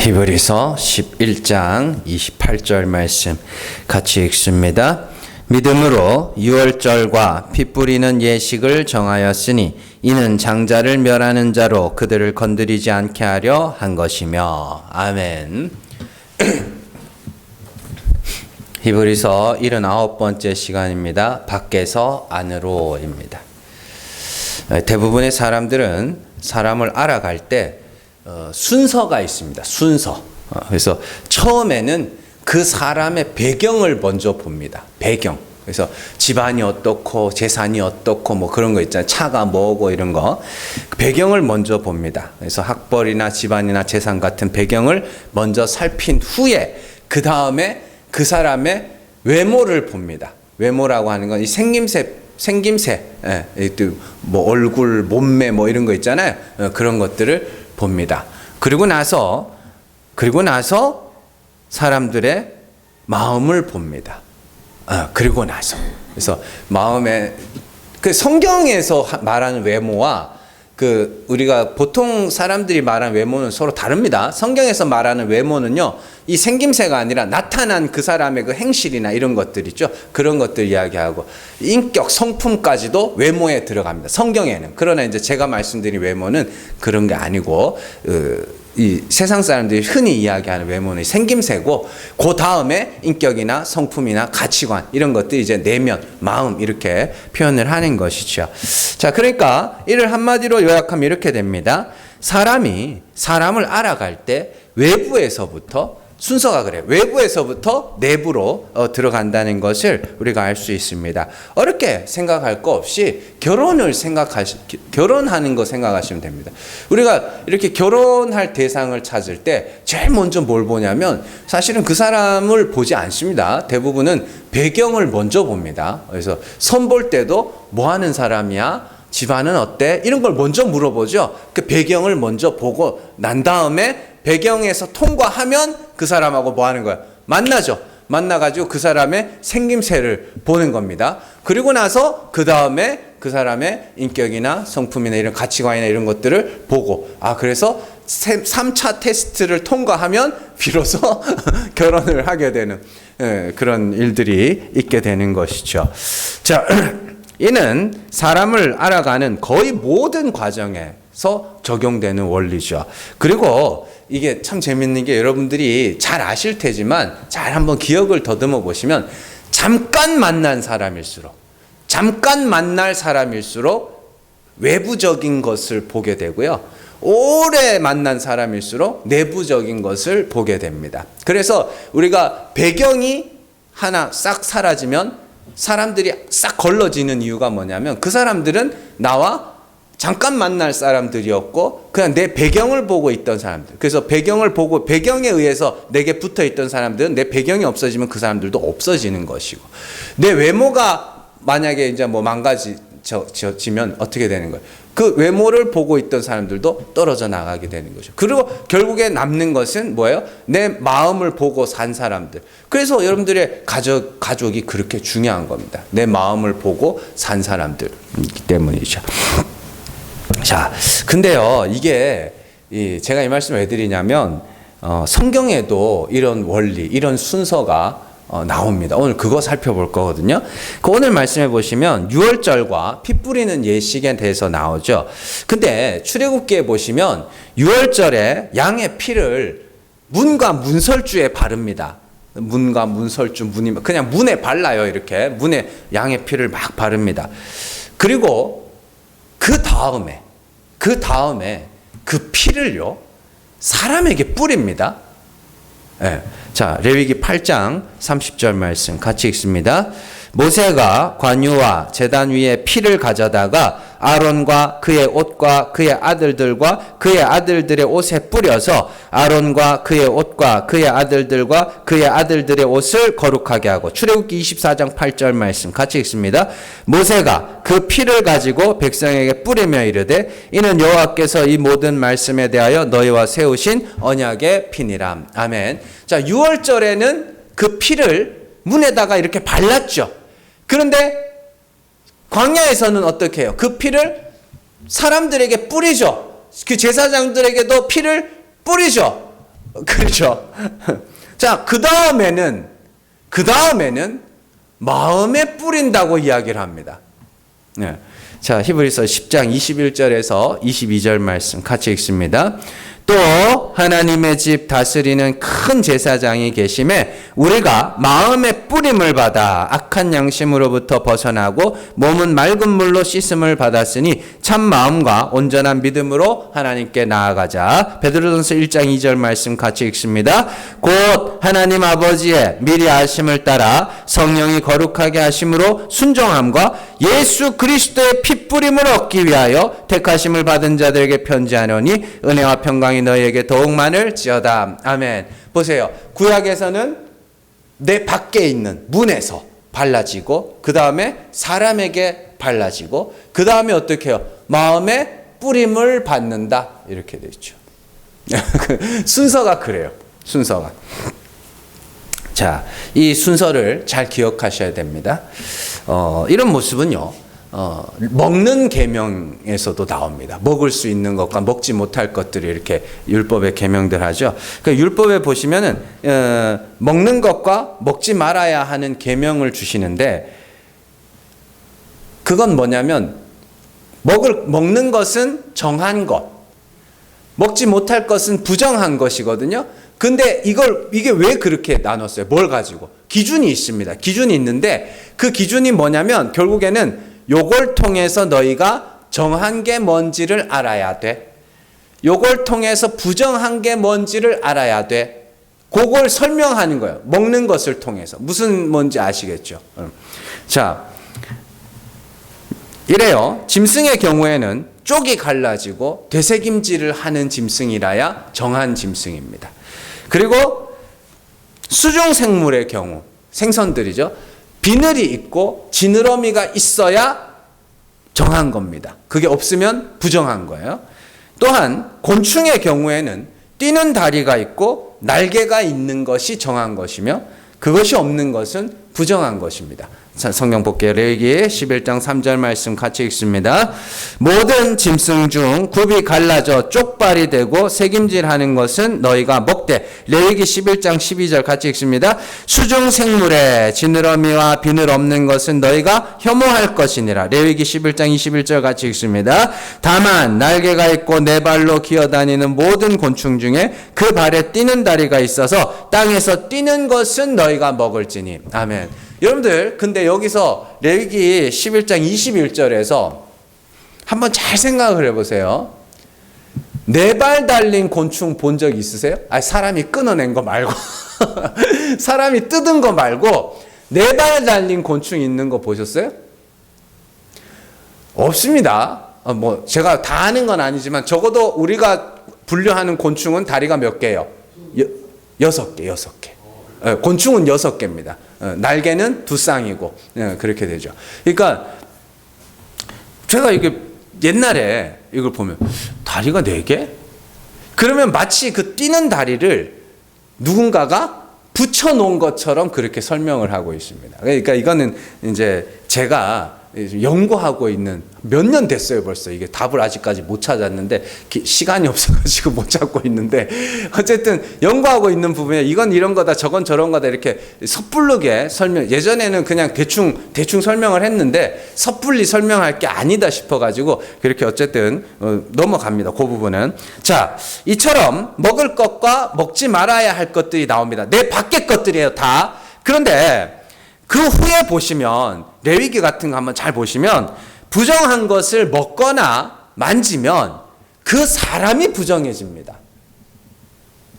히브리서 11장 28절 말씀 같이 읽습니다. 믿음으로 유월절과 피 뿌리는 예식을 정하였으니 이는 장자를 멸하는 자로 그들을 건드리지 않게 하려 한 것이며. 아멘. 히브리서 79번째 시간입니다. 밖에서 안으로입니다. 대부분의 사람들은 사람을 알아갈 때 순서가 있습니다. 순서. 그래서 처음에는 그 사람의 배경을 먼저 봅니다. 배경. 그래서 집안이 어떻고 재산이 어떻고 뭐 그런 거 있잖아요. 차가 뭐고 이런 거. 배경을 먼저 봅니다. 그래서 학벌이나 집안이나 재산 같은 배경을 먼저 살핀 후에 그 다음에 그 사람의 외모를 봅니다. 외모라고 하는 건 이 생김새, 뭐 얼굴, 몸매 뭐 이런 거 있잖아요. 그런 것들을 봅니다. 그리고 나서 사람들의 마음을 봅니다. 그리고 나서 그래서 마음에 그 성경에서 말하는 외모와 그 우리가 보통 사람들이 말하는 외모는 서로 다릅니다. 성경에서 말하는 외모는요, 이 생김새가 아니라 나타난 그 사람의 그 행실이나 이런 것들 있죠. 그런 것들 이야기하고 인격, 성품까지도 외모에 들어갑니다. 성경에는. 그러나 이제 제가 말씀드린 외모는 그런 게 아니고 이 세상 사람들이 흔히 이야기하는 외모는 생김새고, 그 다음에 인격이나 성품이나 가치관 이런 것들이 이제 내면, 마음 이렇게 표현을 하는 것이죠. 자, 그러니까 이를 한마디로 요약하면 이렇게 됩니다. 사람이 사람을 알아갈 때 외부에서부터 순서가 그래요. 외부에서부터 내부로 들어간다는 것을 우리가 알 수 있습니다. 어렵게 생각할 거 없이 결혼하는 거 생각하시면 됩니다. 우리가 이렇게 결혼할 대상을 찾을 때 제일 먼저 뭘 보냐면 사실은 그 사람을 보지 않습니다. 대부분은 배경을 먼저 봅니다. 그래서 선 볼 때도 뭐 하는 사람이야? 집안은 어때? 이런 걸 먼저 물어보죠. 그 배경을 먼저 보고 난 다음에 배경에서 통과하면 그 사람하고 뭐 하는 거야? 만나죠. 만나가지고 그 사람의 생김새를 보는 겁니다. 그리고 나서 그 다음에 그 사람의 인격이나 성품이나 이런 가치관이나 이런 것들을 보고, 그래서 3차 테스트를 통과하면 비로소 결혼을 하게 되는 그런 일들이 있게 되는 것이죠. 자, 이는 사람을 알아가는 거의 모든 과정에서 적용되는 원리죠. 그리고 이게 참 재밌는 게 여러분들이 잘 아실 테지만 잘 한번 기억을 더듬어 보시면 잠깐 만날 사람일수록 외부적인 것을 보게 되고요. 오래 만난 사람일수록 내부적인 것을 보게 됩니다. 그래서 우리가 배경이 하나 싹 사라지면 사람들이 싹 걸러지는 이유가 뭐냐면 그 사람들은 나와 잠깐 만날 사람들이었고 그냥 내 배경을 보고 있던 사람들. 그래서 배경을 보고 배경에 의해서 내게 붙어 있던 사람들은 내 배경이 없어지면 그 사람들도 없어지는 것이고, 내 외모가 만약에 이제 뭐 망가지면 어떻게 되는 거예요? 그 외모를 보고 있던 사람들도 떨어져 나가게 되는 거죠. 그리고 결국에 남는 것은 뭐예요? 내 마음을 보고 산 사람들. 그래서 여러분들의 가족이 그렇게 중요한 겁니다. 내 마음을 보고 산 사람들이기 때문이죠. 자, 근데요, 이게 제가 이 말씀을 왜 드리냐면 성경에도 이런 원리, 이런 순서가 나옵니다. 오늘 그거 살펴볼 거거든요. 오늘 말씀해 보시면 유월절과 피 뿌리는 예식에 대해서 나오죠. 근데 출애굽기에 보시면 유월절에 양의 피를 문과 문설주에 바릅니다. 문과 문설주, 그냥 문에 발라요. 이렇게 문에 양의 피를 막 바릅니다. 그리고 그 다음에 그 피를요, 사람에게 뿌립니다. 네. 자, 레위기 8장 30절 말씀 같이 읽습니다. 모세가 관유와 제단 위에 피를 가져다가 아론과 그의 옷과 그의 아들들과 그의 아들들의 옷에 뿌려서 아론과 그의 옷과 그의 아들들과 그의 아들들의 옷을 거룩하게 하고. 출애굽기 24장 8절 말씀 같이 읽습니다. 모세가 그 피를 가지고 백성에게 뿌리며 이르되 이는 여호와께서 이 모든 말씀에 대하여 너희와 세우신 언약의 피니라. 아멘. 자, 유월절에는 그 피를 문에다가 이렇게 발랐죠. 그런데 광야에서는 어떻게 해요? 그 피를 사람들에게 뿌리죠. 그 제사장들에게도 피를 뿌리죠. 그렇죠. 자, 그 다음에는 마음에 뿌린다고 이야기를 합니다. 네. 자, 히브리서 10장 21절에서 22절 말씀 같이 읽습니다. 또 하나님의 집 다스리는 큰 제사장이 계심에 우리가 마음의 뿌림을 받아 악한 양심으로부터 벗어나고 몸은 맑은 물로 씻음을 받았으니 참 마음과 온전한 믿음으로 하나님께 나아가자. 베드로전서 1장 2절 말씀 같이 읽습니다. 곧 하나님 아버지의 미리 아심을 따라 성령이 거룩하게 하심으로 순종함과 예수 그리스도의 피 뿌림을 얻기 위하여 택하심을 받은 자들에게 편지하노니 은혜와 평강이 너희에게 더욱 많을지어다. 아멘. 보세요. 구약에서는 내 밖에 있는 문에서 발라지고 그 다음에 사람에게 발라지고 그 다음에 어떻게 해요? 마음에 뿌림을 받는다. 이렇게 되어 있죠. 순서가 그래요. 순서가. 자, 이 순서를 잘 기억하셔야 됩니다. 이런 모습은요. 먹는 계명에서도 나옵니다. 먹을 수 있는 것과 먹지 못할 것들이 이렇게 율법의 계명들 하죠. 그 율법에 보시면은 먹는 것과 먹지 말아야 하는 계명을 주시는데 그건 뭐냐면 먹는 것은 정한 것, 먹지 못할 것은 부정한 것이거든요. 근데 이게 왜 그렇게 나눴어요? 뭘 가지고? 기준이 있습니다. 기준이 있는데 그 기준이 뭐냐면 결국에는 요걸 통해서 너희가 정한 게 뭔지를 알아야 돼. 요걸 통해서 부정한 게 뭔지를 알아야 돼. 그걸 설명하는 거예요. 먹는 것을 통해서. 무슨 뭔지 아시겠죠? 자, 이래요. 짐승의 경우에는 쪽이 갈라지고 되새김질을 하는 짐승이라야 정한 짐승입니다. 그리고 수중생물의 경우, 생선들이죠. 비늘이 있고 지느러미가 있어야 정한 겁니다. 그게 없으면 부정한 거예요. 또한 곤충의 경우에는 뛰는 다리가 있고 날개가 있는 것이 정한 것이며 그것이 없는 것은 부정한 것입니다. 자, 성경 볼게요. 레위기 11장 3절 말씀 같이 읽습니다. 모든 짐승 중 굽이 갈라져 쪽발이 되고 새김질하는 것은 너희가 먹되. 레위기 11장 12절 같이 읽습니다. 수중 생물에 지느러미와 비늘 없는 것은 너희가 혐오할 것이니라. 레위기 11장 21절 같이 읽습니다. 다만 날개가 있고 네 발로 기어다니는 모든 곤충 중에 그 발에 뛰는 다리가 있어서 땅에서 뛰는 것은 너희가 먹을지니. 아멘. 여러분들, 근데 여기서 레위기 11장 21절에서 한번 잘 생각을 해보세요. 네 발 달린 곤충 본 적 있으세요? 아니, 사람이 끊어낸 거 말고 사람이 뜯은 거 말고 네 발 달린 곤충 있는 거 보셨어요? 없습니다. 뭐 제가 다 아는 건 아니지만 적어도 우리가 분류하는 곤충은 다리가 몇 개예요? 6개. 곤충은 6개입니다. 날개는 2쌍이고 그렇게 되죠. 그러니까 제가 이게 옛날에 이걸 보면 다리가 4개? 그러면 마치 그 뛰는 다리를 누군가가 붙여놓은 것처럼 그렇게 설명을 하고 있습니다. 그러니까 이거는 이제 제가 연구하고 있는 몇 년 됐어요 벌써. 이게 답을 아직까지 못 찾았는데 시간이 없어가지고 못 찾고 있는데 어쨌든 연구하고 있는 부분에 이건 이런 거다 저건 저런 거다 이렇게 섣부르게 설명. 예전에는 그냥 대충 설명을 했는데 섣불리 설명할 게 아니다 싶어가지고 그렇게 어쨌든 넘어갑니다. 그 부분은. 자, 이처럼 먹을 것과 먹지 말아야 할 것들이 나옵니다. 내 밖의 것들이에요 다. 그런데 그 후에 보시면 레위기 같은 거 한번 잘 보시면 부정한 것을 먹거나 만지면 그 사람이 부정해집니다.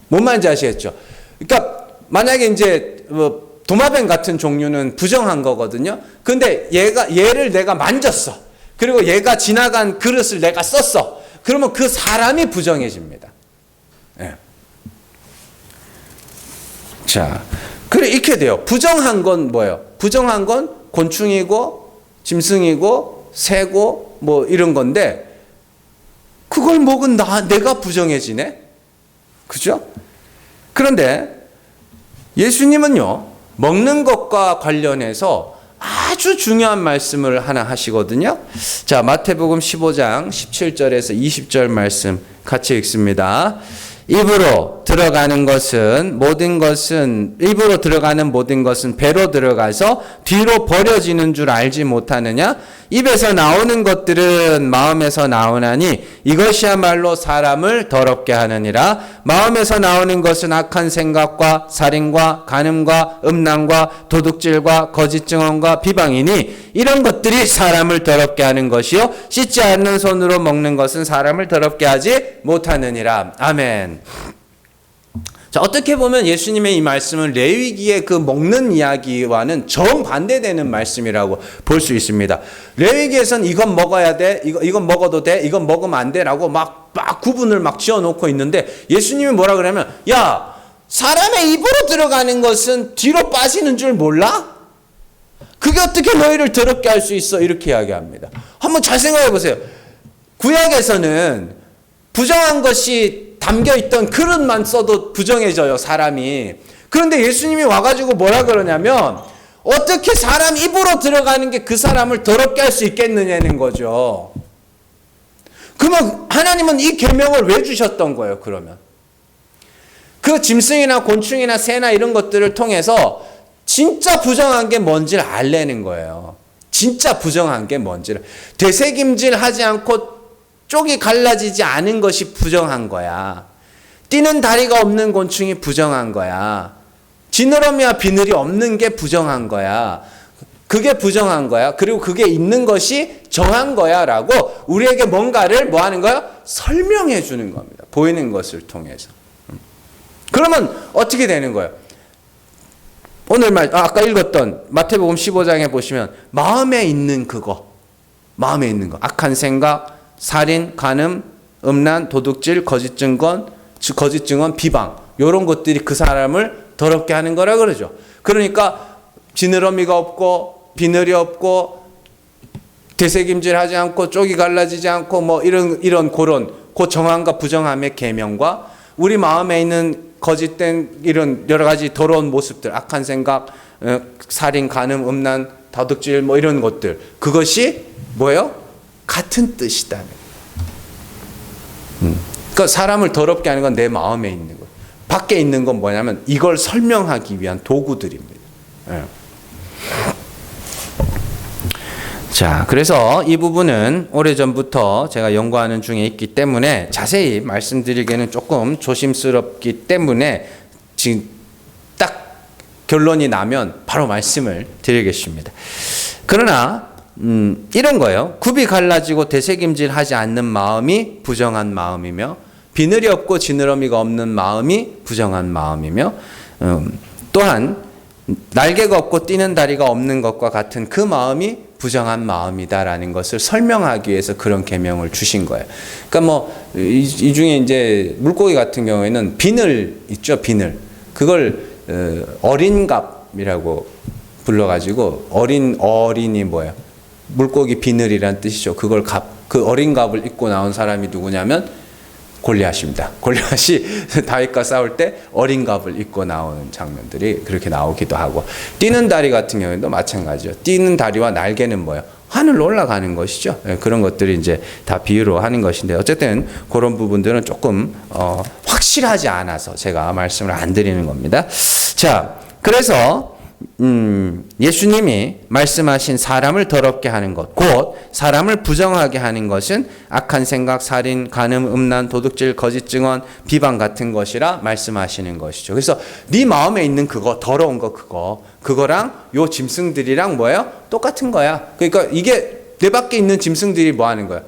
뭔 말인지 아시겠죠? 그러니까 만약에 이제 도마뱀 같은 종류는 부정한 거거든요. 근데 얘를 내가 만졌어. 그리고 얘가 지나간 그릇을 내가 썼어. 그러면 그 사람이 부정해집니다. 네. 자, 그래 이렇게 돼요. 부정한 건 뭐예요? 부정한 건 곤충이고 짐승이고 새고 뭐 이런 건데 그걸 먹은 내가 부정해지네? 그죠? 그런데 예수님은요, 먹는 것과 관련해서 아주 중요한 말씀을 하나 하시거든요. 자, 마태복음 15장 17절에서 20절 말씀 같이 읽습니다. 입으로 들어가는 것은 입으로 들어가는 모든 것은 배로 들어가서 뒤로 버려지는 줄 알지 못하느냐? 입에서 나오는 것들은 마음에서 나오나니 이것이야말로 사람을 더럽게 하느니라. 마음에서 나오는 것은 악한 생각과 살인과 간음과 음란과 도둑질과 거짓 증언과 비방이니 이런 것들이 사람을 더럽게 하는 것이요 씻지 않는 손으로 먹는 것은 사람을 더럽게 하지 못하느니라. 아멘. 자, 어떻게 보면 예수님의 이 말씀은 레위기의 그 먹는 이야기와는 정반대되는 말씀이라고 볼 수 있습니다. 레위기에서는 이건 먹어야 돼, 이건 먹어도 돼, 이건 먹으면 안 돼라고 막 구분을 막 지어놓고 있는데 예수님이 뭐라 그러냐면, 야, 사람의 입으로 들어가는 것은 뒤로 빠지는 줄 몰라? 그게 어떻게 너희를 더럽게 할 수 있어? 이렇게 이야기합니다. 한번 잘 생각해 보세요. 구약에서는 부정한 것이 담겨있던 그릇만 써도 부정해져요, 사람이. 그런데 예수님이 와가지고 뭐라 그러냐면, 어떻게 사람 입으로 들어가는 게 그 사람을 더럽게 할 수 있겠느냐는 거죠. 그러면 하나님은 이 계명을 왜 주셨던 거예요, 그러면? 그 짐승이나 곤충이나 새나 이런 것들을 통해서 진짜 부정한 게 뭔지를 알려는 거예요. 진짜 부정한 게 뭔지를. 되새김질 하지 않고 쪽이 갈라지지 않은 것이 부정한 거야. 뛰는 다리가 없는 곤충이 부정한 거야. 지느러미와 비늘이 없는 게 부정한 거야. 그게 부정한 거야. 그리고 그게 있는 것이 정한 거야 라고 우리에게 뭔가를 뭐 하는 거야? 설명해 주는 겁니다. 보이는 것을 통해서. 그러면 어떻게 되는 거예요? 오늘 아까 읽었던 마태복음 15장에 보시면 마음에 있는 거, 악한 생각, 살인, 간음, 음란, 도둑질, 거짓 증언, 비방, 이런 것들이 그 사람을 더럽게 하는 거라 그러죠. 그러니까 지느러미가 없고 비늘이 없고 되새김질 하지 않고 쪽이 갈라지지 않고 뭐 이런 그런 그 정함과 부정함의 계명과 우리 마음에 있는 거짓된 이런 여러 가지 더러운 모습들, 악한 생각, 살인, 간음, 음란, 도둑질 뭐 이런 것들, 그것이 뭐예요? 같은 뜻이다. 그러니까 사람을 더럽게 하는 건 내 마음에 있는 거. 밖에 있는 건 뭐냐면 이걸 설명하기 위한 도구들입니다. 예. 자, 그래서 이 부분은 오래전부터 제가 연구하는 중에 있기 때문에 자세히 말씀드리기에는 조금 조심스럽기 때문에 지금 딱 결론이 나면 바로 말씀을 드리겠습니다. 그러나 이런 거예요. 굽이 갈라지고 되새김질 하지 않는 마음이 부정한 마음이며 비늘이 없고 지느러미가 없는 마음이 부정한 마음이며 또한 날개가 없고 뛰는 다리가 없는 것과 같은 그 마음이 부정한 마음이다라는 것을 설명하기 위해서 그런 계명을 주신 거예요. 그러니까 뭐 이 중에 이제 물고기 같은 경우에는 비늘 있죠, 비늘. 그걸 어린갑이라고 불러가지고 어린이 뭐예요? 물고기 비늘이란 뜻이죠. 그 어린갑을 입고 나온 사람이 누구냐면 골리앗입니다. 골리앗이 다윗과 싸울 때 어린갑을 입고 나오는 장면들이 그렇게 나오기도 하고, 뛰는 다리 같은 경우에도 마찬가지죠. 뛰는 다리와 날개는 뭐예요? 하늘로 올라가는 것이죠. 그런 것들이 이제 다 비유로 하는 것인데, 어쨌든 그런 부분들은 조금 확실하지 않아서 제가 말씀을 안 드리는 겁니다. 자, 그래서 예수님이 말씀하신 사람을 더럽게 하는 것, 곧 사람을 부정하게 하는 것은 악한 생각, 살인, 간음, 음란, 도둑질, 거짓 증언, 비방 같은 것이라 말씀하시는 것이죠. 그래서 네 마음에 있는 그거, 더러운 거 그거랑 요 짐승들이랑 뭐예요? 똑같은 거야. 그러니까 이게 내 밖에 있는 짐승들이 뭐 하는 거야?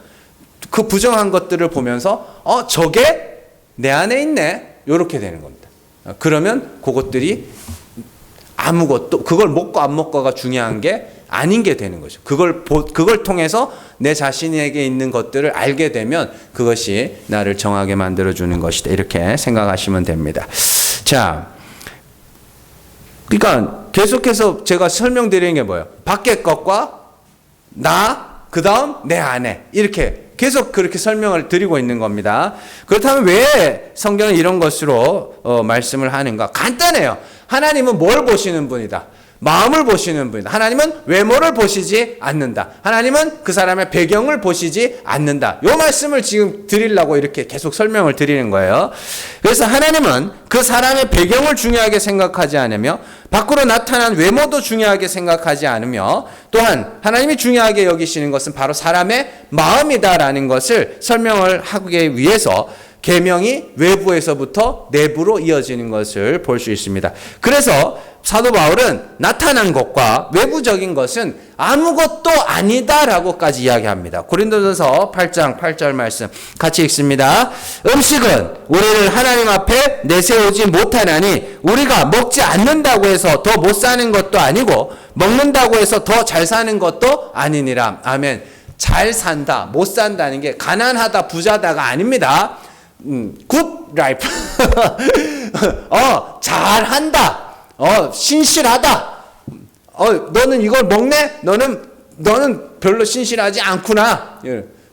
그 부정한 것들을 보면서 저게 내 안에 있네. 요렇게 되는 겁니다. 그러면 그것들이 아무것도, 그걸 먹고 안 먹고가 중요한 게 아닌 게 되는 거죠. 그걸 통해서 내 자신에게 있는 것들을 알게 되면 그것이 나를 정하게 만들어주는 것이다. 이렇게 생각하시면 됩니다. 자, 그러니까 계속해서 제가 설명드리는 게 뭐예요? 밖의 것과 그 다음 내 안에. 이렇게 계속 그렇게 설명을 드리고 있는 겁니다. 그렇다면 왜 성경은 이런 것으로 말씀을 하는가? 간단해요. 하나님은 뭘 보시는 분이다? 마음을 보시는 분이다. 하나님은 외모를 보시지 않는다. 하나님은 그 사람의 배경을 보시지 않는다. 이 말씀을 지금 드리려고 이렇게 계속 설명을 드리는 거예요. 그래서 하나님은 그 사람의 배경을 중요하게 생각하지 않으며 밖으로 나타난 외모도 중요하게 생각하지 않으며 또한 하나님이 중요하게 여기시는 것은 바로 사람의 마음이다라는 것을 설명을 하기 위해서 계명이 외부에서부터 내부로 이어지는 것을 볼 수 있습니다. 그래서 사도 바울은 나타난 것과 외부적인 것은 아무것도 아니다라고까지 이야기합니다. 고린도전서 8장 8절 말씀 같이 읽습니다. 음식은 우리를 하나님 앞에 내세우지 못하나니 우리가 먹지 않는다고 해서 더 못 사는 것도 아니고 먹는다고 해서 더 잘 사는 것도 아니니라. 아멘. 잘 산다, 못 산다는 게 가난하다, 부자다가 아닙니다. 굿 라이프. 잘한다. 신실하다. 너는 이걸 먹네? 너는 별로 신실하지 않구나.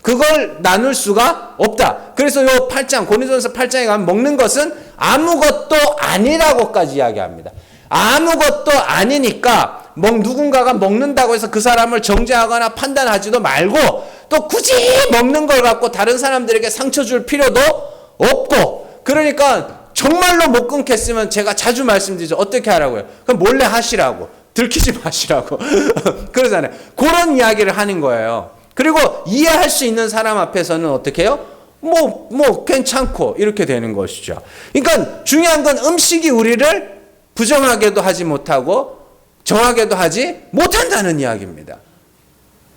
그걸 나눌 수가 없다. 그래서 요 8장, 고린도전서 8장에 가면 먹는 것은 아무것도 아니라고까지 이야기합니다. 아무것도 아니니까 누군가가 먹는다고 해서 그 사람을 정죄하거나 판단하지도 말고 또 굳이 먹는 걸 갖고 다른 사람들에게 상처 줄 필요도 없고, 그러니까 정말로 못 끊겠으면 제가 자주 말씀드리죠. 어떻게 하라고요? 그럼 몰래 하시라고. 들키지 마시라고. 그러잖아요. 그런 이야기를 하는 거예요. 그리고 이해할 수 있는 사람 앞에서는 어떻게 해요? 괜찮고 이렇게 되는 것이죠. 그러니까 중요한 건 음식이 우리를 부정하게도 하지 못하고 정하게도 하지 못한다는 이야기입니다.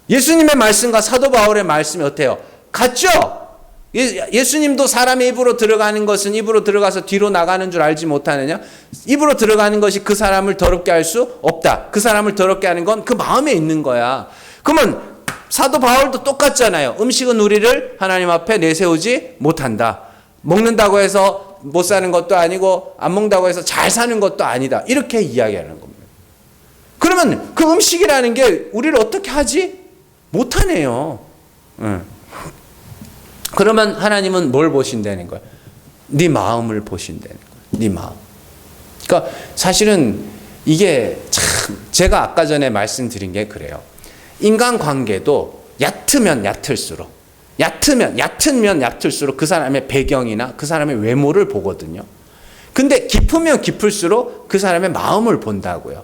예수님의 말씀과 사도 바울의 말씀이 어때요? 같죠? 예수님도 사람의 입으로 들어가는 것은 입으로 들어가서 뒤로 나가는 줄 알지 못하느냐? 입으로 들어가는 것이 그 사람을 더럽게 할 수 없다. 그 사람을 더럽게 하는 건 그 마음에 있는 거야. 그러면 사도 바울도 똑같잖아요. 음식은 우리를 하나님 앞에 내세우지 못한다. 먹는다고 해서 못 사는 것도 아니고 안 먹는다고 해서 잘 사는 것도 아니다. 이렇게 이야기하는 겁니다. 그러면 그 음식이라는 게 우리를 어떻게 하지? 못하네요. 그러면 하나님은 뭘 보신다는 거야? 네 마음을 보신다는 거야. 네 마음. 그러니까 사실은 이게 참 제가 아까 전에 말씀드린 게 그래요. 인간관계도 얕으면 얕을수록 얕을수록 그 사람의 배경이나 그 사람의 외모를 보거든요. 근데 깊으면 깊을수록 그 사람의 마음을 본다고요.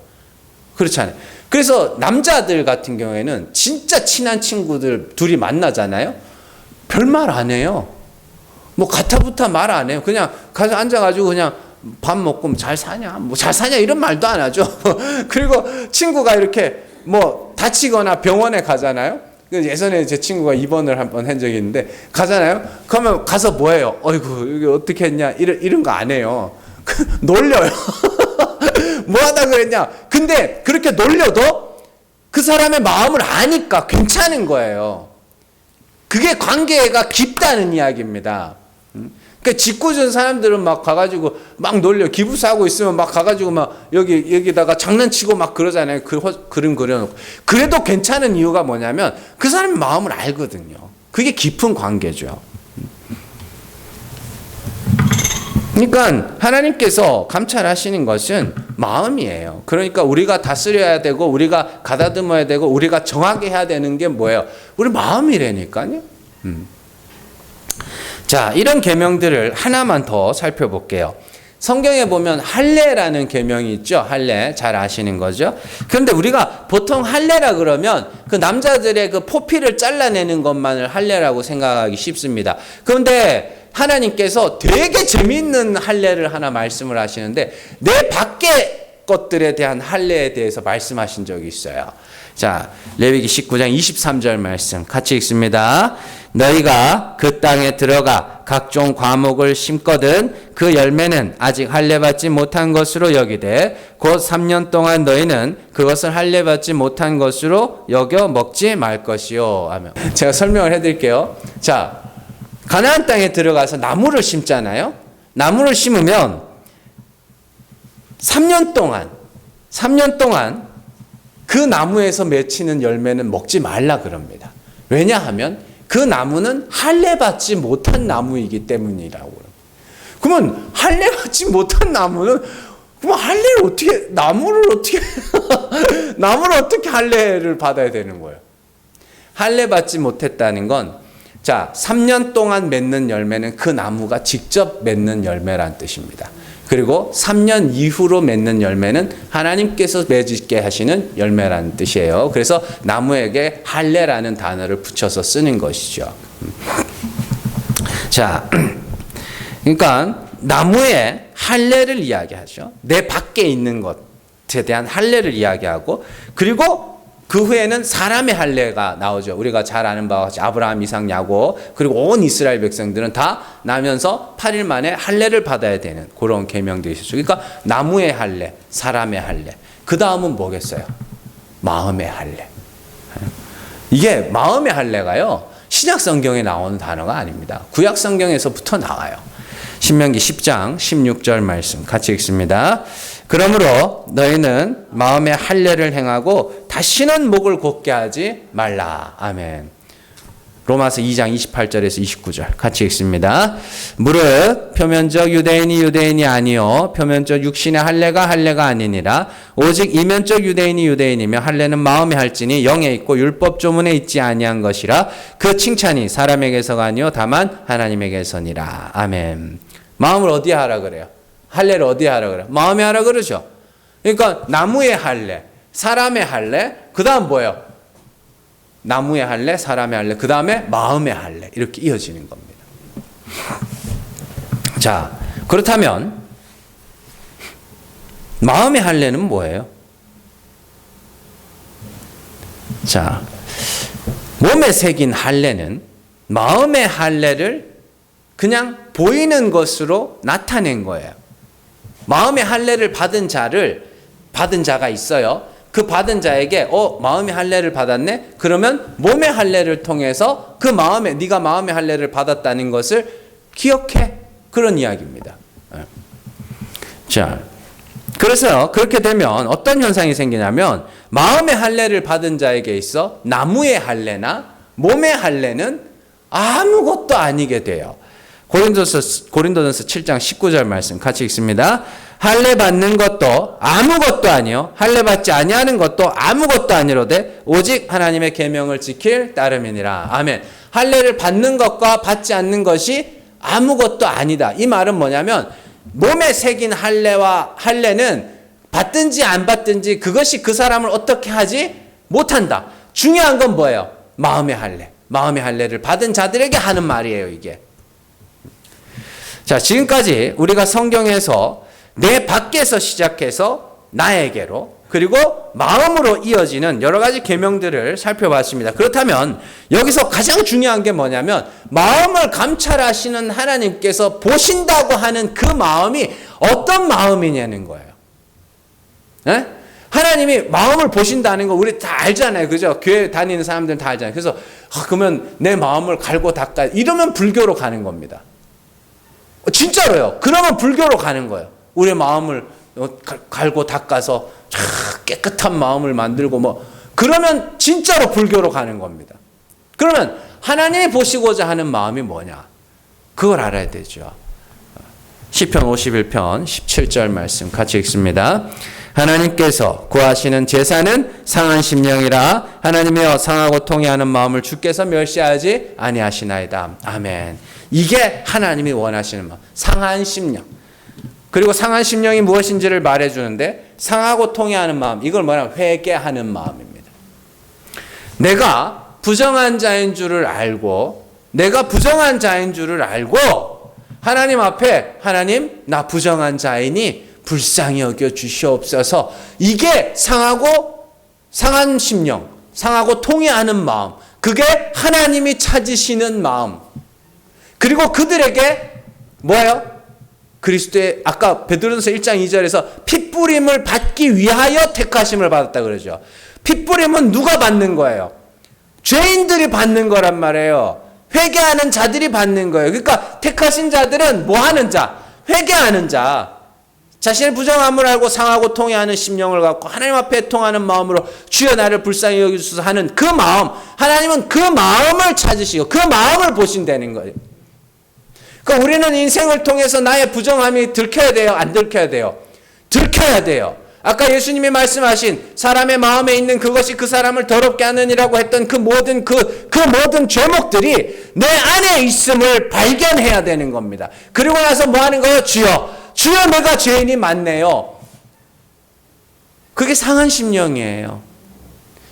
그렇잖아요. 그래서 남자들 같은 경우에는 진짜 친한 친구들 둘이 만나잖아요. 별말 안 해요. 가타부타 말 안 해요. 그냥 가서 앉아가지고 그냥 밥 먹고 잘 사냐? 잘 사냐? 이런 말도 안 하죠. 그리고 친구가 이렇게 다치거나 병원에 가잖아요. 예전에 제 친구가 입원을 한번 한 적이 있는데 가잖아요. 그러면 가서 뭐해요? 어이구, 이게 어떻게 했냐? 이런 거 안 해요. 놀려요. 뭐 하다 그랬냐? 근데 그렇게 놀려도 그 사람의 마음을 아니까 괜찮은 거예요. 그게 관계가 깊다는 이야기입니다. 그러니까 짓궂은 사람들은 막 가가지고 막 놀려. 기부사하고 있으면 막 가가지고 막 여기다가 장난치고 막 그러잖아요. 그림 그려놓고. 그래도 괜찮은 이유가 뭐냐면 그 사람의 마음을 알거든요. 그게 깊은 관계죠. 그러니까 하나님께서 감찰하시는 것은 마음이에요. 그러니까 우리가 다스려야 되고 우리가 가다듬어야 되고 우리가 정하게 해야 되는 게 뭐예요? 우리 마음이라니까요. 자, 이런 계명들을 하나만 더 살펴볼게요. 성경에 보면 할례라는 계명이 있죠. 할례 잘 아시는 거죠. 그런데 우리가 보통 할례라 그러면 그 남자들의 그 포피를 잘라내는 것만을 할례라고 생각하기 쉽습니다. 그런데 하나님께서 되게 재미있는 할례를 하나 말씀을 하시는데 내 밖의 것들에 대한 할례에 대해서 말씀하신 적이 있어요. 자, 레위기 19장 23절 말씀 같이 읽습니다. 너희가 그 땅에 들어가 각종 과목을 심거든 그 열매는 아직 할례받지 못한 것으로 여기되 곧 3년 동안 너희는 그것을 할례받지 못한 것으로 여겨 먹지 말 것이요. 아멘. 제가 설명을 해드릴게요. 자, 가나안 땅에 들어가서 나무를 심잖아요. 나무를 심으면 3년 동안 그 나무에서 맺히는 열매는 먹지 말라 그럽니다. 왜냐하면 그 나무는 할례받지 못한 나무이기 때문이라고. 그러면 할례받지 못한 나무는 그럼 할례를 어떻게, 나무를 어떻게, 나무를 어떻게 할례를 받아야 되는 거예요? 할례 받지 못했다는 건, 자, 3년 동안 맺는 열매는 그 나무가 직접 맺는 열매란 뜻입니다. 그리고 3년 이후로 맺는 열매는 하나님께서 맺게 하시는 열매라는 뜻이에요. 그래서 나무에게 할례라는 단어를 붙여서 쓰는 것이죠. 자, 그러니까 나무의 할례를 이야기하죠. 내 밖에 있는 것에 대한 할례를 이야기하고, 그리고 그 후에는 사람의 할례가 나오죠. 우리가 잘 아는 바와 같이 아브라함, 이삭, 야곱, 그리고 온 이스라엘 백성들은 다 나면서 8일 만에 할례를 받아야 되는 그런 계명들이 있었죠. 그러니까 나무의 할례, 사람의 할례. 그 다음은 뭐겠어요? 마음의 할례. 이게 마음의 할례가요, 신약 성경에 나오는 단어가 아닙니다. 구약 성경에서부터 나와요. 신명기 10장 16절 말씀 같이 읽습니다. 그러므로 너희는 마음의 할례를 행하고 다시는 목을 곧게 하지 말라. 아멘. 로마서 2장 28절에서 29절 같이 읽습니다. 무릇 표면적 유대인이 아니요 표면적 육신의 할례가 아니니라. 오직 이면적 유대인이며 할례는 마음에 할지니 영에 있고 율법 조문에 있지 아니한 것이라. 그 칭찬이 사람에게서가 아니요 다만 하나님에게서니라. 아멘. 마음을 어디에 하라 그래요? 할례를 어디에 하라 그래요? 마음에 하라 그러죠. 그러니까 나무의 할례, 사람의 할례, 그 다음 뭐예요? 나무의 할례, 사람의 할례, 그 다음에 마음의 할례, 이렇게 이어지는 겁니다. 자, 그렇다면 마음의 할례는 뭐예요? 자, 몸에 새긴 할례는 마음의 할례를 그냥 보이는 것으로 나타낸 거예요. 마음의 할례를 받은 자가 있어요. 그 받은 자에게 마음의 할례를 받았네? 그러면 몸의 할례를 통해서 그 마음에, 네가 마음의 할례를 받았다는 것을 기억해. 그런 이야기입니다. 자, 그래서 그렇게 되면 어떤 현상이 생기냐면 마음의 할례를 받은 자에게 있어 나무의 할례나 몸의 할례는 아무것도 아니게 돼요. 고린도전서 7장 19절 말씀 같이 읽습니다. 할례 받는 것도 아무것도 아니요 할례 받지 아니하는 것도 아무것도 아니로되 오직 하나님의 계명을 지킬 따름이니라. 아멘. 할례를 받는 것과 받지 않는 것이 아무것도 아니다. 이 말은 뭐냐면 몸에 새긴 할례는 받든지 안 받든지 그것이 그 사람을 어떻게 하지 못한다. 중요한 건 뭐예요? 마음의 할례. 마음의 할례를 받은 자들에게 하는 말이에요, 이게. 자, 지금까지 우리가 성경에서 내 밖에서 시작해서 나에게로 그리고 마음으로 이어지는 여러 가지 계명들을 살펴봤습니다. 그렇다면 여기서 가장 중요한 게 뭐냐면 마음을 감찰하시는 하나님께서 보신다고 하는 그 마음이 어떤 마음이냐는 거예요. 네? 하나님이 마음을 보신다는 거 우리 다 알잖아요. 그죠? 교회 다니는 사람들은 다 알잖아요. 그래서 그러면 내 마음을 갈고 닦아 이러면 불교로 가는 겁니다. 진짜로요. 그러면 불교로 가는 거예요. 우리의 마음을 갈고 닦아서 깨끗한 마음을 만들고 그러면 진짜로 불교로 가는 겁니다. 그러면 하나님이 보시고자 하는 마음이 뭐냐? 그걸 알아야 되죠. 시편 51편 17절 말씀 같이 읽습니다. 하나님께서 구하시는 제사는 상한 심령이라. 하나님이여 상하고 통회하는 마음을 주께서 멸시하지 아니하시나이다. 아멘. 이게 하나님이 원하시는 마음. 상한 심령. 그리고 상한 심령이 무엇인지를 말해주는데 상하고 통회하는 마음. 이걸 뭐냐면 회개하는 마음입니다. 내가 부정한 자인 줄을 알고 하나님 앞에 하나님 나 부정한 자이니 불쌍히 여겨 주시옵소서. 이게 상한 심령, 상하고 통회하는 마음. 그게 하나님이 찾으시는 마음. 그리고 그들에게 뭐예요? 그리스도의 아까 베드로전서 1장 2절에서 핏부림을 받기 위하여 택하심을 받았다 그러죠. 핏부림은 누가 받는 거예요? 죄인들이 받는 거란 말이에요. 회개하는 자들이 받는 거예요. 그러니까 택하신 자들은 뭐 하는 자? 회개하는 자. 자신의 부정함을 알고 상하고 통회하는 심령을 갖고 하나님 앞에 통하는 마음으로 주여 나를 불쌍히 여기소서 하는 그 마음. 하나님은 그 마음을 찾으시고 그 마음을 보신다는 거예요. 그러니까 우리는 인생을 통해서 나의 부정함이 들켜야 돼요? 안 들켜야 돼요? 들켜야 돼요. 아까 예수님이 말씀하신 사람의 마음에 있는 그것이 그 사람을 더럽게 하느니라고 했던 그 모든 죄목들이 내 안에 있음을 발견해야 되는 겁니다. 그리고 나서 뭐 하는 거예요? 주여 내가 죄인이 많네요. 그게 상한 심령이에요.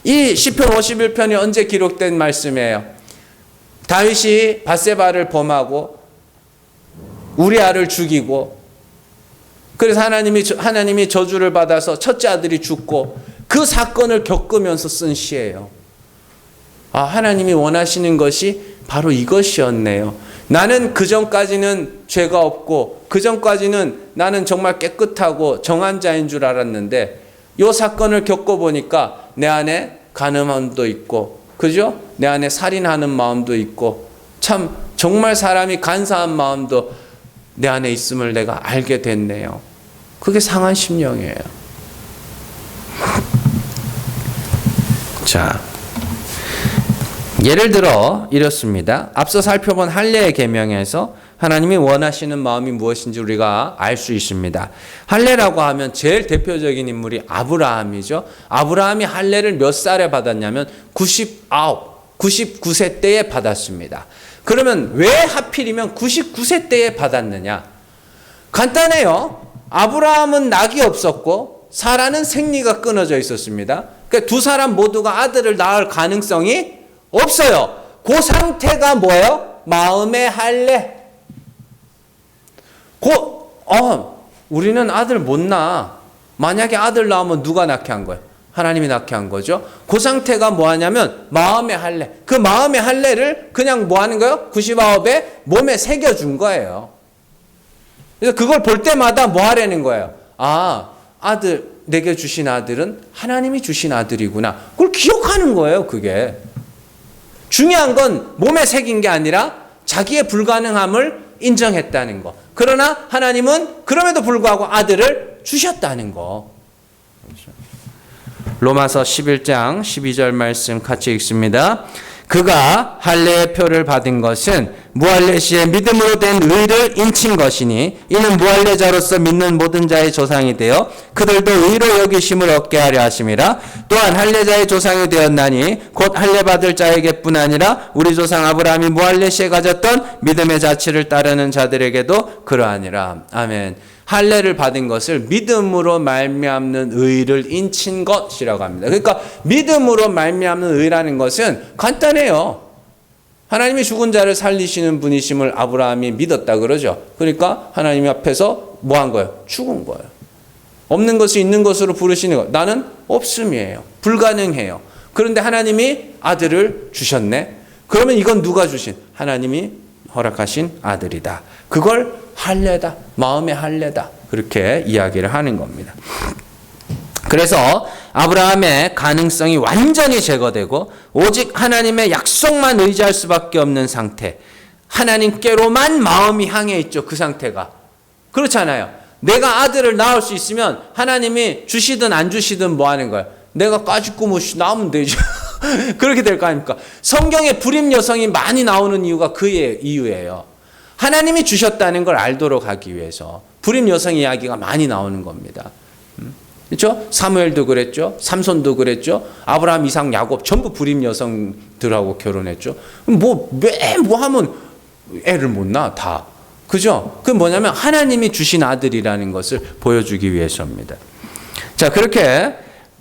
이 시편 51편이 언제 기록된 말씀이에요? 다윗이 밧세바를 범하고 우리아를 죽이고, 그래서 하나님이 저주를 받아서 첫째 아들이 죽고 그 사건을 겪으면서 쓴 시예요. 아, 하나님이 원하시는 것이 바로 이것이었네요. 나는 그전까지는 죄가 없고 그전까지는 나는 정말 깨끗하고 정한 자인 줄 알았는데 이 사건을 겪어보니까 내 안에 간음함도 있고, 그죠? 내 안에 살인하는 마음도 있고, 참 정말 사람이 간사한 마음도 내 안에 있음을 내가 알게 됐네요. 그게 상한 심령이에요. 자, 예를 들어 이렇습니다. 앞서 살펴본 할례의 계명에서 하나님이 원하시는 마음이 무엇인지 우리가 알 수 있습니다. 할례라고 하면 제일 대표적인 인물이 아브라함이죠. 아브라함이 할례를 몇 살에 받았냐면 99세 때에 받았습니다. 그러면 왜 하필이면 99세 때에 받았느냐? 간단해요. 아브라함은 낙이 없었고 사라는 생리가 끊어져 있었습니다. 그러니까 두 사람 모두가 아들을 낳을 가능성이 없어요. 그 상태가 뭐예요? 마음의 할례. 우리는 아들 못 낳아. 만약에 아들 낳으면 누가 낳게 한 거예요? 하나님이 낳게 한 거죠. 그 상태가 뭐 하냐면 마음의 할례. 그 마음의 할례를 그냥 뭐 하는 거예요? 99에 몸에 새겨준 거예요. 그래서 그걸 볼 때마다 뭐 하려는 거예요? 아, 내게 주신 아들은 하나님이 주신 아들이구나. 그걸 기억하는 거예요, 그게. 중요한 건 몸에 새긴 게 아니라 자기의 불가능함을 인정했다는 거. 그러나 하나님은 그럼에도 불구하고 아들을 주셨다는 거. 로마서 11장 12절 말씀 같이 읽습니다. 그가 할례의 표를 받은 것은 무할례 시에 믿음으로 된 의를 인친 것이니 이는 무할례자로서 믿는 모든 자의 조상이 되어 그들도 의로 여기심을 얻게 하려 하심이라. 또한 할례자의 조상이 되었나니 곧 할례 받을 자에게뿐 아니라 우리 조상 아브라함이 무할례 시에 가졌던 믿음의 자치를 따르는 자들에게도 그러하니라. 아멘. 할례를 받은 것을 믿음으로 말미암는 의를 인친 것이라고 합니다. 그러니까 믿음으로 말미암는 의라는 것은 간단해요. 하나님이 죽은 자를 살리시는 분이심을 아브라함이 믿었다 그러죠. 그러니까 하나님 앞에서 뭐 한 거예요? 죽은 거예요. 없는 것을 있는 것으로 부르시는 것. 나는 없음이에요. 불가능해요. 그런데 하나님이 아들을 주셨네. 그러면 이건 누가 주신? 하나님이 허락하신 아들이다. 그걸 할례다. 마음의 할례다. 그렇게 이야기를 하는 겁니다. 그래서 아브라함의 가능성이 완전히 제거되고 오직 하나님의 약속만 의지할 수밖에 없는 상태. 하나님께로만 마음이 향해 있죠. 그 상태가. 그렇잖아요. 내가 아들을 낳을 수 있으면 하나님이 주시든 안 주시든 뭐 하는 거예요? 내가 까짓고 뭐 낳으면 되죠. 그렇게 될 거 아닙니까? 성경에 불임 여성이 많이 나오는 이유가 그 이유예요. 하나님이 주셨다는 걸 알도록 하기 위해서 불임 여성 이야기가 많이 나오는 겁니다. 그렇죠? 사무엘도 그랬죠. 삼손도 그랬죠. 아브라함, 이삭, 야곱 전부 불임 여성들하고 결혼했죠. 뭐 하면 애를 못 낳아 다. 그죠? 그 뭐냐면 하나님이 주신 아들이라는 것을 보여주기 위해서입니다. 자, 그렇게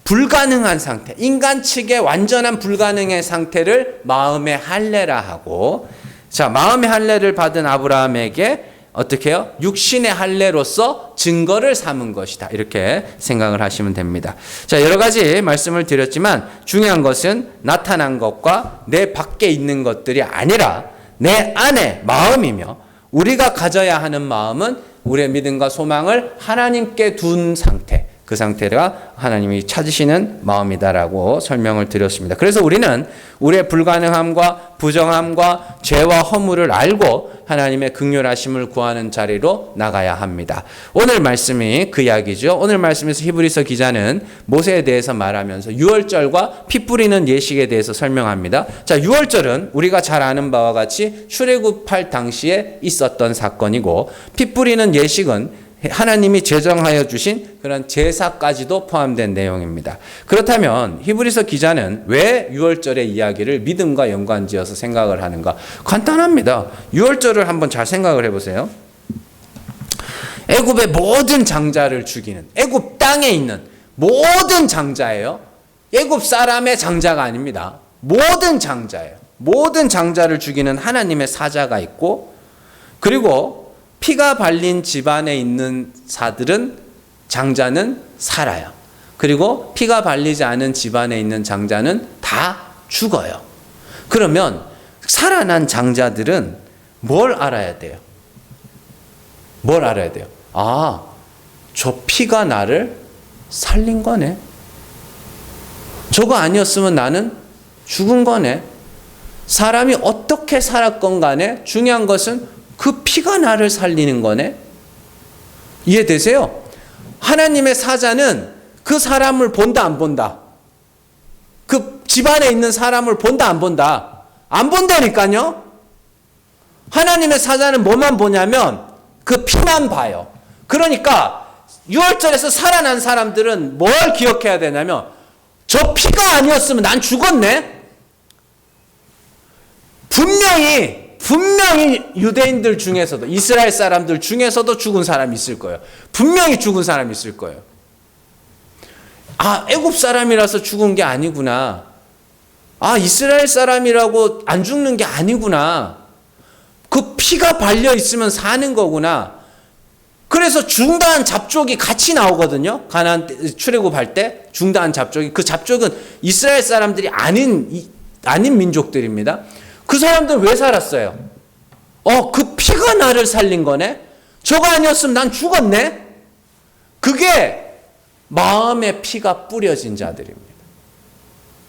불가능한 상태, 인간 측의 완전한 불가능의 상태를 마음의 할례라 하고, 자, 마음의 할례를 받은 아브라함에게 어떻게 해요? 육신의 할례로서 증거를 삼은 것이다. 이렇게 생각을 하시면 됩니다. 자, 여러 가지 말씀을 드렸지만 중요한 것은 나타난 것과 내 밖에 있는 것들이 아니라 내 안에 마음이며, 우리가 가져야 하는 마음은 우리의 믿음과 소망을 하나님께 둔 상태, 그 상태가 하나님이 찾으시는 마음이다라고 설명을 드렸습니다. 그래서 우리는 우리의 불가능함과 부정함과 죄와 허물을 알고 하나님의 긍휼하심을 구하는 자리로 나가야 합니다. 오늘 말씀이 그 이야기죠. 오늘 말씀에서 히브리서 기자는 모세에 대해서 말하면서 유월절과 피 뿌리는 예식에 대해서 설명합니다. 자, 유월절은 우리가 잘 아는 바와 같이 출애굽할 당시에 있었던 사건이고, 피 뿌리는 예식은 하나님이 제정하여 주신 그런 제사까지도 포함된 내용입니다. 그렇다면 히브리서 기자는 왜 유월절의 이야기를 믿음과 연관지어서 생각을 하는가? 간단합니다. 유월절을 한번 잘 생각을 해보세요. 애굽의 모든 장자를 죽이는, 애굽 땅에 있는 모든 장자예요. 애굽 사람의 장자가 아닙니다. 모든 장자예요. 모든 장자를 죽이는 하나님의 사자가 있고, 그리고 피가 발린 집안에 있는 자들은, 장자는 살아요. 그리고 피가 발리지 않은 집안에 있는 장자는 다 죽어요. 그러면 살아난 장자들은 뭘 알아야 돼요? 뭘 알아야 돼요? 아, 저 피가 나를 살린 거네. 저거 아니었으면 나는 죽은 거네. 사람이 어떻게 살았건 간에 중요한 것은 그 피가 나를 살리는 거네. 이해되세요? 하나님의 사자는 그 사람을 본다 안 본다? 그 집안에 있는 사람을 본다 안 본다? 안 본다니까요. 하나님의 사자는 뭐만 보냐면 그 피만 봐요. 그러니까 유월절에서 살아난 사람들은 뭘 기억해야 되냐면 저 피가 아니었으면 난 죽었네. 분명히 유대인들 중에서도, 이스라엘 사람들 중에서도 죽은 사람이 있을 거예요. 분명히 죽은 사람이 있을 거예요. 아, 애굽 사람이라서 죽은 게 아니구나. 아, 이스라엘 사람이라고 안 죽는 게 아니구나. 그 피가 발려 있으면 사는 거구나. 그래서 중다한 잡족이 같이 나오거든요. 가나안 출애굽할 때 중다한 잡족이, 그 잡족은 이스라엘 사람들이 아닌 민족들입니다. 그 사람들 왜 살았어요? 그 피가 나를 살린 거네. 저거 아니었으면 난 죽었네. 그게 마음의 피가 뿌려진 자들입니다.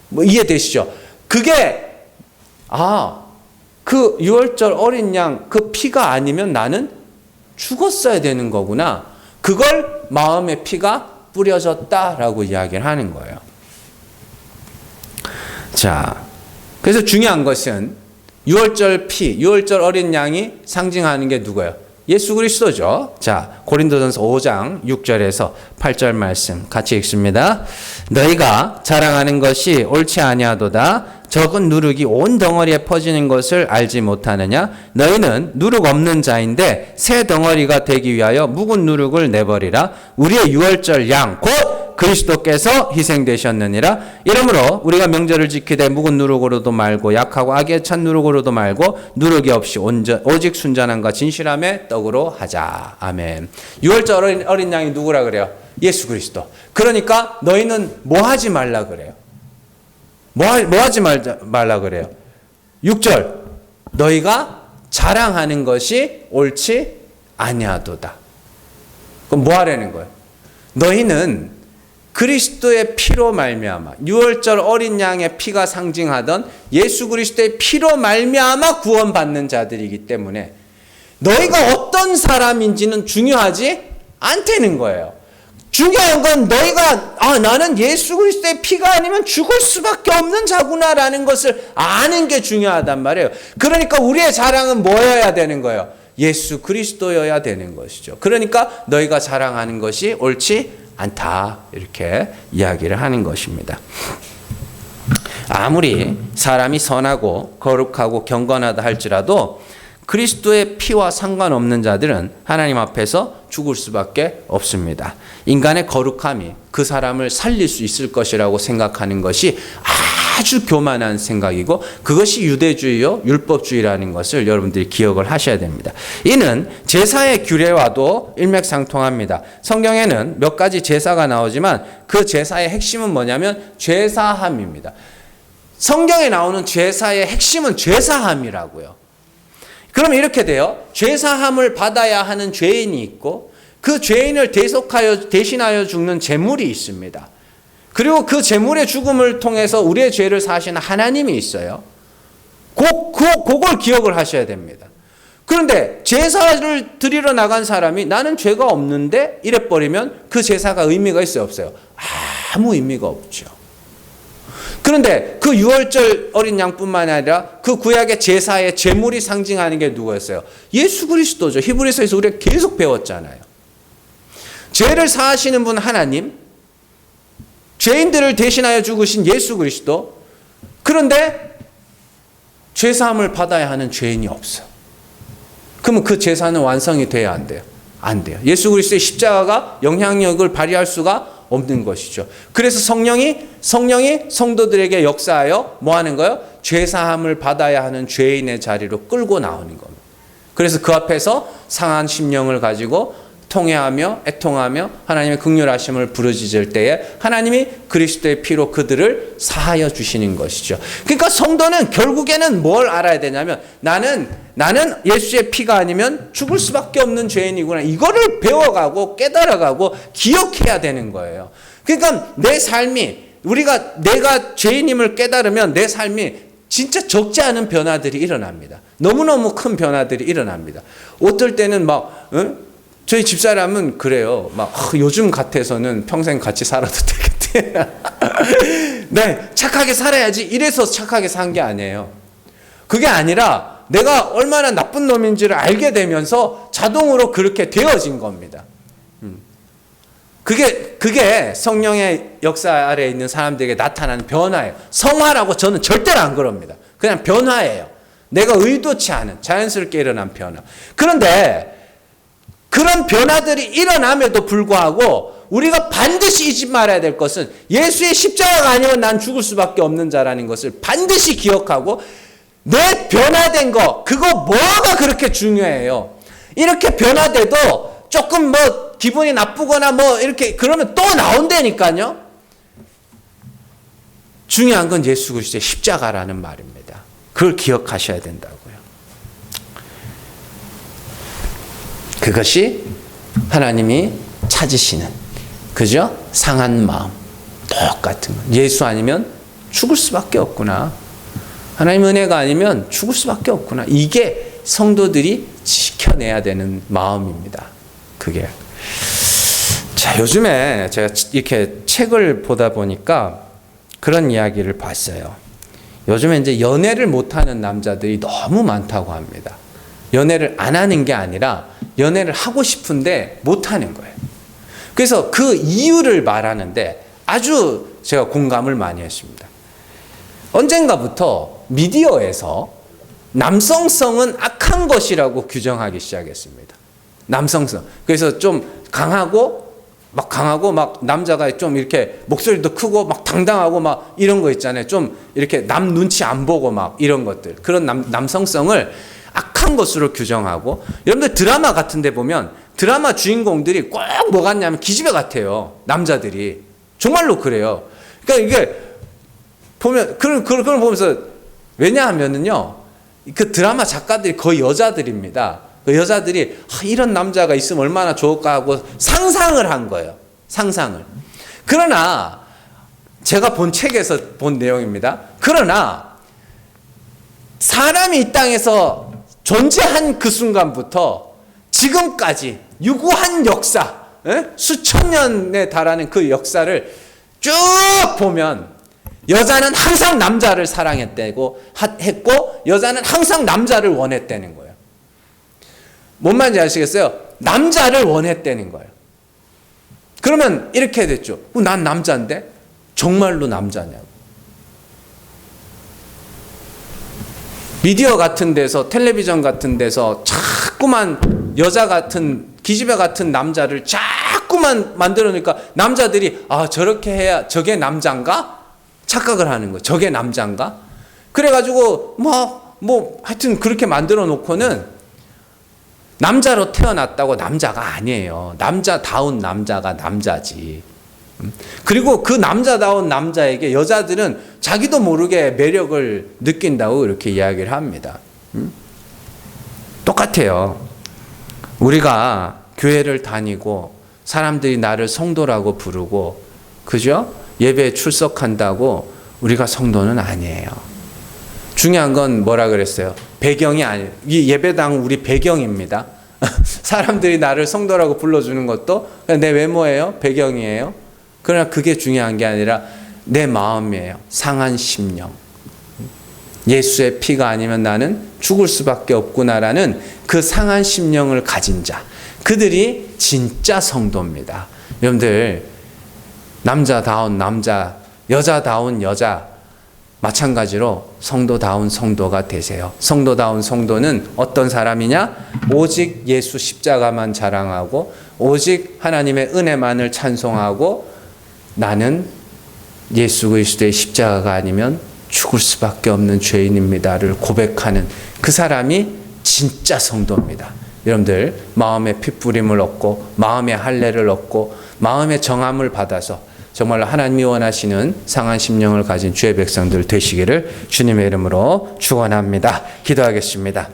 뭐 이해되시죠? 그게 그 유월절 어린 양 그 피가 아니면 나는 죽었어야 되는 거구나. 그걸 마음의 피가 뿌려졌다라고 이야기를 하는 거예요. 자, 그래서 중요한 것은 유월절 피, 유월절 어린 양이 상징하는 게 누구예요? 예수 그리스도죠. 자, 고린도전서 5장 6절에서 8절 말씀 같이 읽습니다. 너희가 자랑하는 것이 옳지 아니하도다. 적은 누룩이 온 덩어리에 퍼지는 것을 알지 못하느냐? 너희는 누룩 없는 자인데 새 덩어리가 되기 위하여 묵은 누룩을 내버리라. 우리의 유월절 양 곧 그리스도께서 희생되셨느니라. 이러므로 우리가 명절을 지키되 묵은 누룩으로도 말고 약하고 악에 찬 누룩으로도 말고 누룩이 없이 오직 순전함과 진실함의 떡으로 하자. 아멘. 유월절 어린 양이 누구라 그래요? 예수 그리스도. 그러니까 너희는 뭐 하지 말라 그래요? 뭐 하지 말라 그래요? 6절. 너희가 자랑하는 것이 옳지 아니하도다. 그럼 뭐 하라는 거예요? 너희는 그리스도의 피로 말미암아, 유월절 어린 양의 피가 상징하던 예수 그리스도의 피로 말미암아 구원받는 자들이기 때문에 너희가 어떤 사람인지는 중요하지 않다는 거예요. 중요한 건 너희가 나는 예수 그리스도의 피가 아니면 죽을 수밖에 없는 자구나라는 것을 아는 게 중요하단 말이에요. 그러니까 우리의 자랑은 뭐여야 되는 거예요? 예수 그리스도여야 되는 것이죠. 그러니까 너희가 자랑하는 것이 옳지 않다, 이렇게 이야기를 하는 것입니다. 아무리 사람이 선하고 거룩하고 경건하다 할지라도 그리스도의 피와 상관없는 자들은 하나님 앞에서 죽을 수밖에 없습니다. 인간의 거룩함이 그 사람을 살릴 수 있을 것이라고 생각하는 것이 아주 교만한 생각이고 그것이 유대주의요 율법주의라는 것을 여러분들이 기억을 하셔야 됩니다. 이는 제사의 규례와도 일맥상통합니다. 성경에는 몇 가지 제사가 나오지만 그 제사의 핵심은 뭐냐면 죄사함입니다. 성경에 나오는 제사의 핵심은 죄사함이라고요. 그럼 이렇게 돼요. 죄사함을 받아야 하는 죄인이 있고 그 죄인을 대신하여 죽는 제물이 있습니다. 그리고 그 제물의 죽음을 통해서 우리의 죄를 사시는 하나님이 있어요. 그걸 기억을 하셔야 됩니다. 그런데 제사를 드리러 나간 사람이 나는 죄가 없는데 이래버리면 그 제사가 의미가 있어요, 없어요? 아무 의미가 없죠. 그런데 그 유월절 어린 양뿐만 아니라 그 구약의 제사의 제물이 상징하는 게 누구였어요? 예수 그리스도죠. 히브리서에서 우리가 계속 배웠잖아요. 죄를 사하시는 분 하나님, 죄인들을 대신하여 죽으신 예수 그리스도. 그런데 죄사함을 받아야 하는 죄인이 없어. 그러면 그 제사는 완성이 돼야 안 돼요? 안 돼요. 예수 그리스도의 십자가가 영향력을 발휘할 수가 없는 것이죠. 그래서 성령이 성도들에게 역사하여 뭐 하는 거예요? 죄사함을 받아야 하는 죄인의 자리로 끌고 나오는 겁니다. 그래서 그 앞에서 상한 심령을 가지고 통회하며 애통하며 하나님의 긍휼하심을 부르짖을 때에 하나님이 그리스도의 피로 그들을 사하여 주시는 것이죠. 그러니까 성도는 결국에는 뭘 알아야 되냐면 나는 예수의 피가 아니면 죽을 수밖에 없는 죄인이구나. 이거를 배워가고 깨달아가고 기억해야 되는 거예요. 그러니까 내 삶이 내가 죄인임을 깨달으면 내 삶이 진짜 적지 않은 변화들이 일어납니다. 너무너무 큰 변화들이 일어납니다. 어떨 때는 저희 집사람은 그래요. 요즘 같아서는 평생 같이 살아도 되겠대. 네, 착하게 살아야지. 이래서 착하게 산 게 아니에요. 그게 아니라 내가 얼마나 나쁜 놈인지를 알게 되면서 자동으로 그렇게 되어진 겁니다. 그게 성령의 역사 아래에 있는 사람들에게 나타나는 변화예요. 성화라고 저는 절대로 안 그럽니다. 그냥 변화예요. 내가 의도치 않은 자연스럽게 일어난 변화. 그런데 그런 변화들이 일어남에도 불구하고 우리가 반드시 잊지 말아야 될 것은 예수의 십자가가 아니면 난 죽을 수밖에 없는 자라는 것을 반드시 기억하고 내 변화된 거, 그거 뭐가 그렇게 중요해요. 이렇게 변화돼도 조금 기분이 나쁘거나 이렇게 그러면 또 나온다니까요. 중요한 건 예수 그리스도의 십자가라는 말입니다. 그걸 기억하셔야 된다고요. 그것이 하나님이 찾으시는, 그죠? 상한 마음, 똑같은 거. 예수 아니면 죽을 수밖에 없구나. 하나님 은혜가 아니면 죽을 수밖에 없구나. 이게 성도들이 지켜내야 되는 마음입니다. 그게. 자, 요즘에 제가 이렇게 책을 보다 보니까 그런 이야기를 봤어요. 요즘에 이제 연애를 못하는 남자들이 너무 많다고 합니다. 연애를 안 하는 게 아니라 연애를 하고 싶은데 못하는 거예요. 그래서 그 이유를 말하는데 아주 제가 공감을 많이 했습니다. 언젠가부터 미디어에서 남성성은 악한 것이라고 규정하기 시작했습니다. 남성성. 그래서 좀 강하고 남자가 좀 이렇게 목소리도 크고 당당하고 이런 거 있잖아요. 좀 이렇게 남 눈치 안 보고 이런 것들. 그런 남성성을 악한 것으로 규정하고, 여러분들 드라마 같은 데 보면 드라마 주인공들이 꼭 뭐 같냐면 기집애 같아요. 남자들이. 정말로 그래요. 그러니까 이게 보면 그걸 보면서, 왜냐하면은요, 그 드라마 작가들이 거의 여자들입니다. 그 여자들이 이런 남자가 있으면 얼마나 좋을까 하고 상상을 한 거예요. 상상을. 그러나 제가 본 책에서 본 내용입니다. 그러나 사람이 이 땅에서 존재한 그 순간부터 지금까지 유구한 역사, 수천 년에 달하는 그 역사를 쭉 보면 여자는 항상 남자를 사랑했고 여자는 항상 남자를 원했다는 거예요. 뭔 말인지 아시겠어요? 남자를 원했다는 거예요. 그러면 이렇게 됐죠. 난 남자인데? 정말로 남자냐고. 미디어 같은 데서, 텔레비전 같은 데서 자꾸만 여자 같은, 기집애 같은 남자를 자꾸만 만들어놓으니까 남자들이 저렇게 해야 저게 남자인가? 착각을 하는 거예요. 저게 남자인가? 그래가지고 하여튼 그렇게 만들어 놓고는 남자로 태어났다고 남자가 아니에요. 남자다운 남자가 남자지. 그리고 그 남자다운 남자에게 여자들은 자기도 모르게 매력을 느낀다고 이렇게 이야기를 합니다. 똑같아요. 우리가 교회를 다니고 사람들이 나를 성도라고 부르고, 그죠? 예배에 출석한다고 우리가 성도는 아니에요. 중요한 건 뭐라 그랬어요? 배경이 아니에요. 이 예배당 우리 배경입니다. 사람들이 나를 성도라고 불러주는 것도 내 외모예요? 배경이에요? 그러나 그게 중요한 게 아니라 내 마음이에요. 상한 심령. 예수의 피가 아니면 나는 죽을 수밖에 없구나라는 그 상한 심령을 가진 자. 그들이 진짜 성도입니다. 여러분들, 남자다운 남자, 여자다운 여자, 마찬가지로 성도다운 성도가 되세요. 성도다운 성도는 어떤 사람이냐? 오직 예수 십자가만 자랑하고 오직 하나님의 은혜만을 찬송하고 나는 예수 그리스도의 십자가가 아니면 죽을 수밖에 없는 죄인입니다를 고백하는 그 사람이 진짜 성도입니다. 여러분들, 마음의 핏부림을 얻고 마음의 할례를 얻고 마음의 정함을 받아서 정말로 하나님이 원하시는 상한 심령을 가진 주의 백성들 되시기를 주님의 이름으로 축원합니다. 기도하겠습니다.